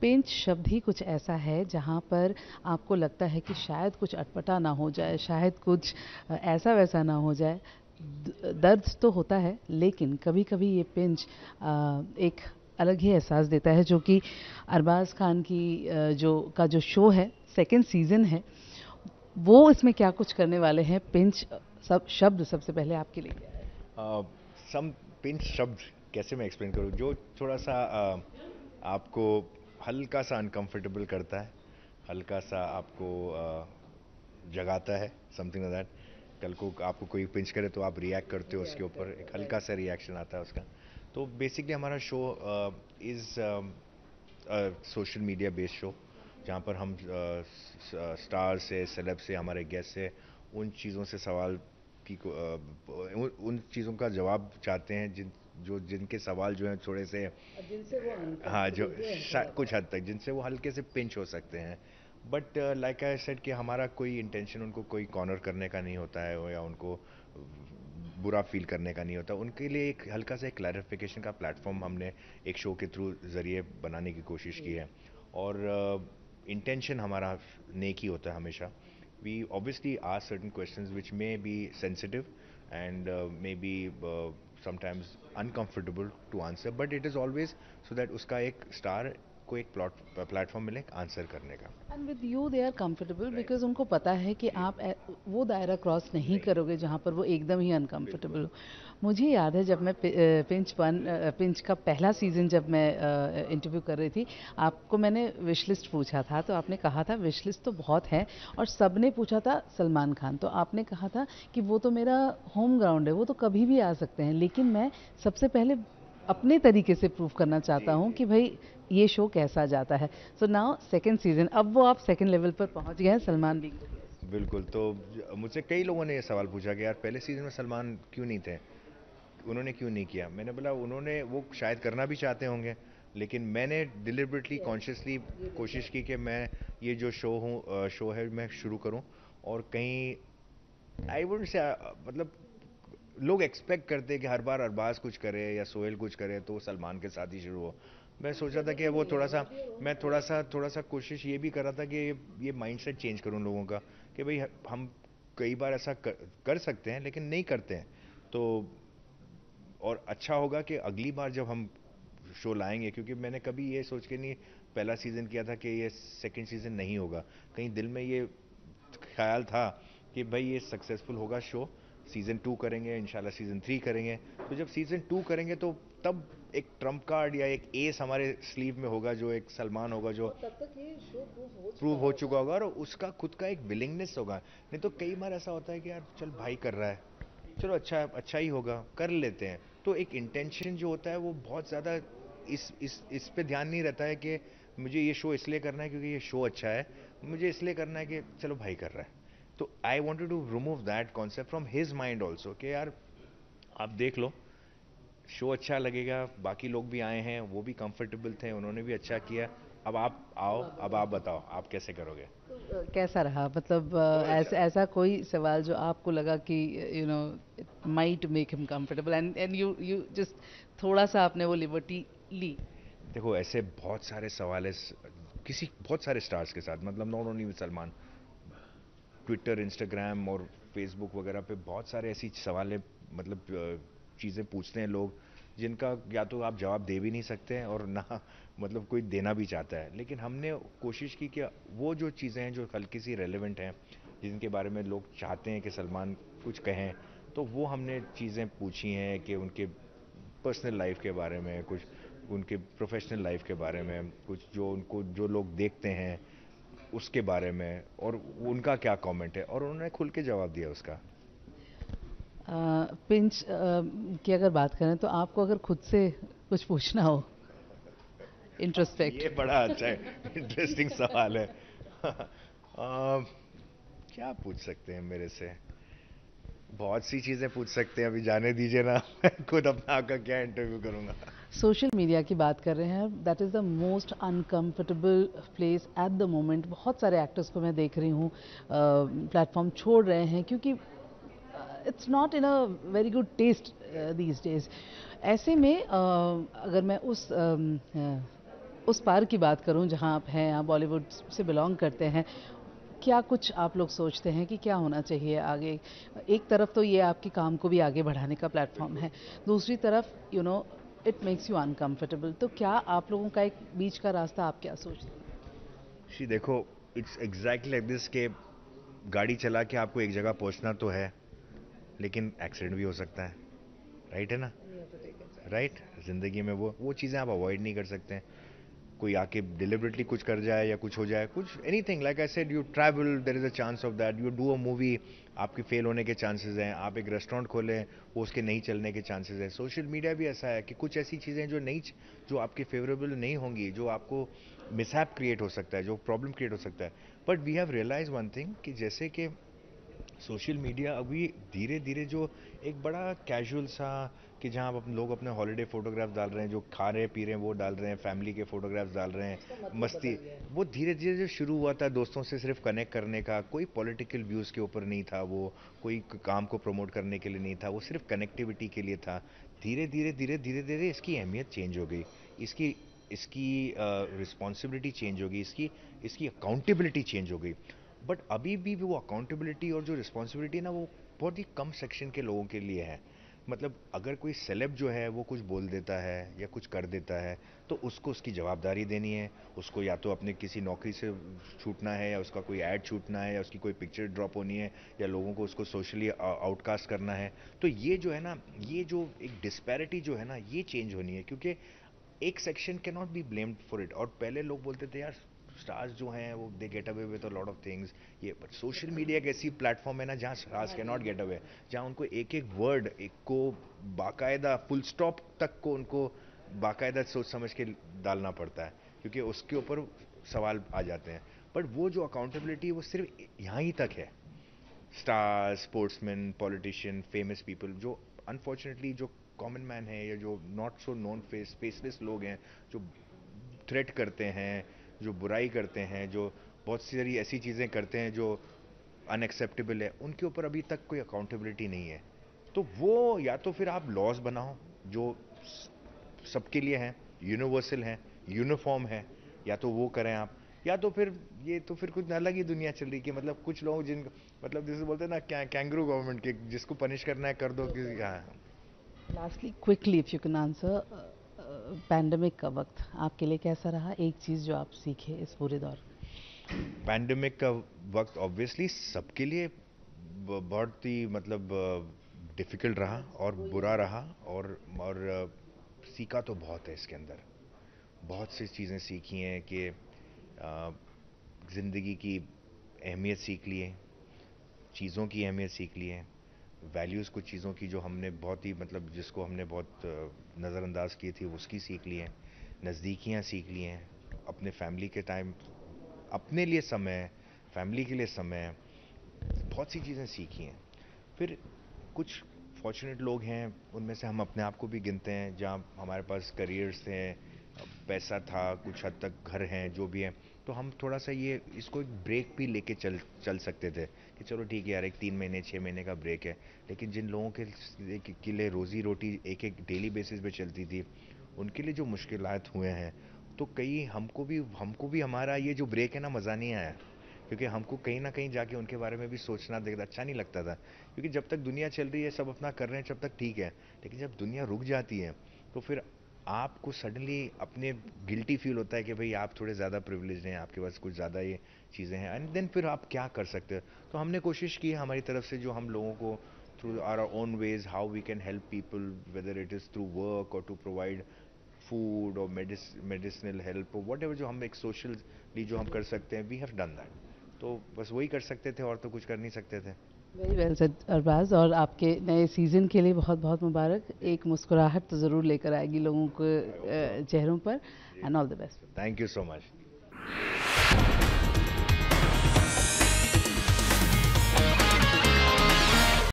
पेंच शब्द ही कुछ ऐसा है जहाँ पर आपको लगता है कि शायद कुछ अटपटा ना हो जाए, शायद कुछ ऐसा वैसा ना हो जाए। दर्द तो होता है, लेकिन कभी कभी ये पिंच एक अलग ही एहसास देता है, जो कि अरबाज खान की जो शो है, सेकंड सीजन है, वो इसमें क्या कुछ करने वाले हैं। पिंच सब शब्द सबसे पहले आपके लिए क्या सम पिंच शब्द कैसे मैं एक्सप्लेन करूँ जो थोड़ा सा आपको हल्का सा अनकंफर्टेबल करता है, हल्का सा आपको जगाता है, समथिंग लाइक दैट। कल को आपको कोई पिंच करे तो आप रिएक्ट करते हो उसके ऊपर, एक हल्का सा रिएक्शन आता है उसका। तो बेसिकली हमारा show is social media based show, जहाँ पर हम स्टार से, सेलेब से, हमारे गेस्ट से उन चीज़ों से सवाल की उन चीज़ों का जवाब चाहते हैं जिनके सवाल जो हैं थोड़े से, जिनसे वो हाँ, जो अनकंफर्टेबल कुछ हद तक जिनसे वो हल्के से पिंच हो सकते हैं। बट लाइक आई सेड कि हमारा कोई इंटेंशन उनको कोई कॉर्नर करने का नहीं होता है या उनको बुरा फील करने का नहीं होता। उनके लिए एक हल्का सा एक क्लैरिफिकेशन का प्लेटफॉर्म हमने एक शो के थ्रू ज़रिए बनाने की कोशिश की है। और इंटेंशन हमारा नेक ही होता है हमेशा। We obviously ask certain questions which may be sensitive and maybe sometimes uncomfortable to answer, but it is always so that उसका एक स्टार को एक प्लेटफॉर्म मिले आंसर करने का। And with you they are comfortable, right. Because उनको पता है कि जी। आप वो दायरा क्रॉस नहीं नहीं। करोगे जहाँ पर वो एकदम ही बिल्कुल। अनकंफर्टेबल हो। मुझे याद है जब मैं पिंच का पहला सीज़न जब मैं इंटरव्यू कर रही थी, आपको मैंने विश लिस्ट पूछा था, तो आपने कहा था विश लिस्ट तो बहुत है, और सब ने पूछा था सलमान खान, तो आपने कहा था कि वो तो मेरा होम ग्राउंड है, वो तो कभी भी आ सकते हैं, लेकिन मैं सबसे पहले अपने तरीके से प्रूव करना चाहता जी हूँ जी। कि भाई ये शो कैसा जाता है। सो नाउ सेकंड सीजन, अब वो आप सेकंड लेवल पर पहुंच गए हैं, सलमान बीइंग द गेस्ट। बिल्कुल। तो मुझसे कई लोगों ने ये सवाल पूछा कि यार पहले सीजन में सलमान क्यों नहीं थे, उन्होंने क्यों नहीं किया। मैंने बोला उन्होंने वो शायद करना भी चाहते होंगे, लेकिन मैंने डिलिबरेटली कॉन्शियसली कोशिश की कि मैं ये जो शो है मैं शुरू करूं। और कहीं आई वुड से मतलब लोग एक्सपेक्ट करते हैं कि हर बार अरबाज कुछ करे या सोहेल कुछ करे तो सलमान के साथ ही शुरू हो। मैं सोच रहा था कि वो थोड़ा सा, मैं थोड़ा सा कोशिश ये भी कर रहा था कि ये माइंडसेट चेंज करूं लोगों का, कि भाई हम कई बार ऐसा कर सकते हैं लेकिन नहीं करते हैं। तो और अच्छा होगा कि अगली बार जब हम शो लाएंगे, क्योंकि मैंने कभी ये सोच के नहीं पहला सीज़न किया था कि ये सेकंड सीज़न नहीं होगा। कहीं दिल में ये ख्याल था कि भाई ये सक्सेसफुल होगा शो, सीज़न 2 करेंगे इंशाल्लाह, सीज़न 3 करेंगे। तो जब सीज़न 2 करेंगे तो तब एक ट्रम्प कार्ड या एक एस हमारे स्लीव में होगा, जो एक सलमान होगा जो और तब तक ये शो प्रूव हो चुका प्रूव हो होगा। चुका होगा और उसका खुद का एक विलिंगनेस होगा। नहीं तो कई बार ऐसा होता है कि यार चल भाई कर रहा है, चलो अच्छा अच्छा ही होगा, कर लेते हैं। तो एक इंटेंशन जो होता है वो बहुत ज़्यादा इस पे ध्यान नहीं रहता है कि मुझे ये शो इसलिए करना है क्योंकि ये शो अच्छा है, मुझे इसलिए करना है कि चलो भाई कर रहा है। तो I wanted to remove that concept from his mind also कि यार आप देख लो, शो अच्छा लगेगा, बाकी लोग भी आए हैं, वो भी कंफर्टेबल थे, उन्होंने भी अच्छा किया। अब आप आओ, अब आप बताओ आप कैसे करोगे। तो कैसा रहा, मतलब बहुत अच्छा। ऐसा कोई सवाल जो आपको लगा कि you know it might make him comfortable, and you just थोड़ा सा आपने वो लिबर्टी ली। देखो ऐसे बहुत सारे सवाल है किसी बहुत सारे स्टार्स के साथ, मतलब not only with Salman. Twitter, Instagram और फेसबुक वगैरह पे बहुत सारे ऐसी सवाल है, मतलब चीज़ें पूछते हैं लोग जिनका या तो आप जवाब दे भी नहीं सकते हैं और ना मतलब कोई देना भी चाहता है। लेकिन हमने कोशिश की कि वो जो चीज़ें हैं जो हल्की सी रेलेवेंट हैं, जिनके बारे में लोग चाहते हैं कि सलमान कुछ कहें, तो वो हमने चीज़ें पूछी हैं कि उनके पर्सनल लाइफ के बारे में कुछ, उनके प्रोफेशनल लाइफ के बारे में कुछ, जो उनको जो लोग देखते हैं उसके बारे में, और उनका क्या कमेंट है, और उन्होंने खुल के जवाब दिया उसका। पिंच की अगर बात करें, तो आपको अगर खुद से कुछ पूछना हो, इंट्रोस्पेक्ट। ये बड़ा अच्छा है, इंटरेस्टिंग सवाल है। क्या पूछ सकते हैं मेरे से, बहुत सी चीज़ें पूछ सकते हैं, अभी जाने दीजिए ना। मैं खुद अपना आपका क्या इंटरव्यू करूंगा। सोशल मीडिया की बात कर रहे हैं, that is the most uncomfortable place at the moment. बहुत सारे एक्टर्स को मैं देख रही हूँ प्लेटफॉर्म छोड़ रहे हैं, क्योंकि it's not in a very good test these days. ऐसे में अगर मैं उस उस पार की बात करूं जहां आप हैं, आप बॉलीवुड से बिलोंग करते हैं, क्या कुछ आप लोग सोचते हैं कि क्या होना चाहिए आगे? एक तरफ तो ये आपके काम को भी आगे बढ़ाने का प्लेटफॉर्म है, दूसरी तरफ इट मेक्स यू अनकंफर्टेबल, तो क्या आप लोगों का एक बीच का रास्ता आप क्या सोचते हैं? शी देखो, इट्स एग्जैक्टली लाइक दिस के गाड़ी चला के आपको एक जगह पहुंचना तो है, लेकिन एक्सीडेंट भी हो सकता है, राइट है ना? राइट, जिंदगी में वो चीज़ें आप अवॉइड नहीं कर सकते हैं। कोई आके डिलिबरेटली कुछ कर जाए या कुछ हो जाए, कुछ anything, like I said, you travel, there is a chance of that, you do a movie, आपकी फेल होने के चांसेस हैं। आप एक रेस्टोरेंट खोलें, वो उसके नहीं चलने के चांसेस हैं। सोशल मीडिया भी ऐसा है कि कुछ ऐसी चीज़ें जो आपके फेवरेबल नहीं होंगी, जो आपको मिसहैप क्रिएट हो सकता है, जो प्रॉब्लम क्रिएट हो सकता है। But we have realise one thing कि जैसे कि सोशल मीडिया अभी धीरे धीरे जो एक बड़ा कैजुअल सा, कि जहाँ आप लोग अपने हॉलीडे फोटोग्राफ्स डाल रहे हैं, जो खा रहे पी रहे हैं वो डाल रहे हैं, फैमिली के फोटोग्राफ्स डाल रहे हैं, मस्ती, वो धीरे धीरे जो शुरू हुआ था दोस्तों से सिर्फ कनेक्ट करने का, कोई पॉलिटिकल व्यूज़ के ऊपर नहीं था, वो कोई काम को प्रमोट करने के लिए नहीं था, वो सिर्फ कनेक्टिविटी के लिए था। धीरे धीरे धीरे धीरे धीरे इसकी अहमियत चेंज हो गई, इसकी इसकी रिस्पॉन्सिबिलिटी चेंज हो गई, इसकी इसकी अकाउंटेबिलिटी चेंज हो गई। बट अभी भी वो अकाउंटेबिलिटी और जो रिस्पॉन्सिबिलिटी है ना, वो बहुत ही कम सेक्शन के लोगों के लिए है। मतलब अगर कोई सेलेब जो है वो कुछ बोल देता है या कुछ कर देता है, तो उसको उसकी जवाबदारी देनी है। उसको या तो अपने किसी नौकरी से छूटना है, या उसका कोई ऐड छूटना है, या उसकी कोई पिक्चर ड्रॉप होनी है, या लोगों को उसको सोशली आउटकास्ट करना है। तो ये जो है ना, ये जो एक डिस्पैरिटी जो है ना, ये चेंज होनी है, क्योंकि एक section can not be blamed for it. और पहले लोग बोलते थे यार स्टार्स जो हैं वो they get away with a lot of things, ये, बट सोशल मीडिया एक ऐसी प्लेटफॉर्म है ना जहाँ stars can not get away, जहाँ उनको एक एक वर्ड एक को बाकायदा फुल स्टॉप तक को उनको बाकायदा सोच समझ के डालना पड़ता है, क्योंकि उसके ऊपर सवाल आ जाते हैं। बट वो जो अकाउंटेबिलिटी है वो सिर्फ यहाँ ही तक है। Star, sportsman, politician, famous people, जो अनफॉर्चुनेटली जो कॉमन मैन है, या जो not so known face faceless लोग हैं, जो थ्रेट करते हैं, जो बुराई करते हैं, जो बहुत सारी ऐसी चीज़ें करते हैं जो अनएक्सेप्टेबल है, उनके ऊपर अभी तक कोई अकाउंटेबिलिटी नहीं है। तो वो या तो फिर आप लॉज बनाओ जो सबके लिए हैं, यूनिवर्सल हैं, यूनिफॉर्म है, या तो वो करें आप, या तो फिर ये तो फिर कुछ अलग ही दुनिया चल रही कि मतलब कुछ लोग जिन, मतलब जैसे बोलते हैं ना कैंगरू गवर्नमेंट के, जिसको पनिश करना है कर दो कि हाँ। Lastly quickly if you can answer, pandemic का वक्त आपके लिए कैसा रहा? एक चीज़ जो आप सीखे इस पूरे दौर में। पैंडेमिक का वक्त ऑब्वियसली सबके लिए बहुत ही मतलब डिफ़िकल्ट रहा और बुरा रहा, और सीखा तो बहुत है इसके अंदर। बहुत सी चीज़ें सीखी हैं कि ज़िंदगी की अहमियत सीख ली है, चीज़ों की अहमियत सीख ली है, वैल्यूज़ कुछ चीज़ों की जो हमने बहुत ही मतलब जिसको हमने बहुत नज़रअंदाज की थी उसकी सीख ली हैं, नज़दीकियाँ सीख ली हैं, अपने फैमिली के टाइम, अपने लिए समय, फैमिली के लिए समय, बहुत सी चीज़ें सीखी हैं। फिर कुछ फॉर्चुनेट लोग हैं, उनमें से हम अपने आप को भी गिनते हैं, जहाँ हमारे पास करियर्स थे, पैसा था, कुछ हद तक घर हैं, जो भी है, तो हम थोड़ा सा ये इसको एक ब्रेक भी लेके चल चल सकते थे कि चलो ठीक है यार, एक 3 महीने 6 महीने का ब्रेक है। लेकिन जिन लोगों के लिए रोज़ी रोटी एक एक डेली बेसिस पे चलती थी, उनके लिए जो मुश्किलात हुए हैं, तो कई हमको भी हमारा ये जो ब्रेक है ना मज़ा नहीं आया, क्योंकि हमको कहीं ना कहीं जाके उनके बारे में भी सोचना देखना अच्छा नहीं लगता था। क्योंकि जब तक दुनिया चल रही है, सब अपना कर रहे हैं, जब तक ठीक है, लेकिन जब दुनिया रुक जाती है, तो फिर आपको सडनली अपने गिल्टी फील होता है कि भाई आप थोड़े ज़्यादा प्रिविलेज हैं, आपके पास कुछ ज़्यादा ये चीज़ें हैं, एंड देन फिर आप क्या कर सकते हो। तो हमने कोशिश की हमारी तरफ से, जो हम लोगों को through our own ways how we can help people, whether it is through work और टू प्रोवाइड फूड और मेडिसिनल हेल्प, वट एवर जो हम एक सोशली जो हम कर सकते हैं, वी हैव डन दैट। तो बस वही कर सकते थे, और तो कुछ कर नहीं सकते थे। वेरी वेल सेड अरबाज, और आपके नए सीज़न के लिए बहुत बहुत मुबारक। एक मुस्कुराहट तो ज़रूर लेकर आएगी लोगों के चेहरों पर, and all the best. Thank you so much.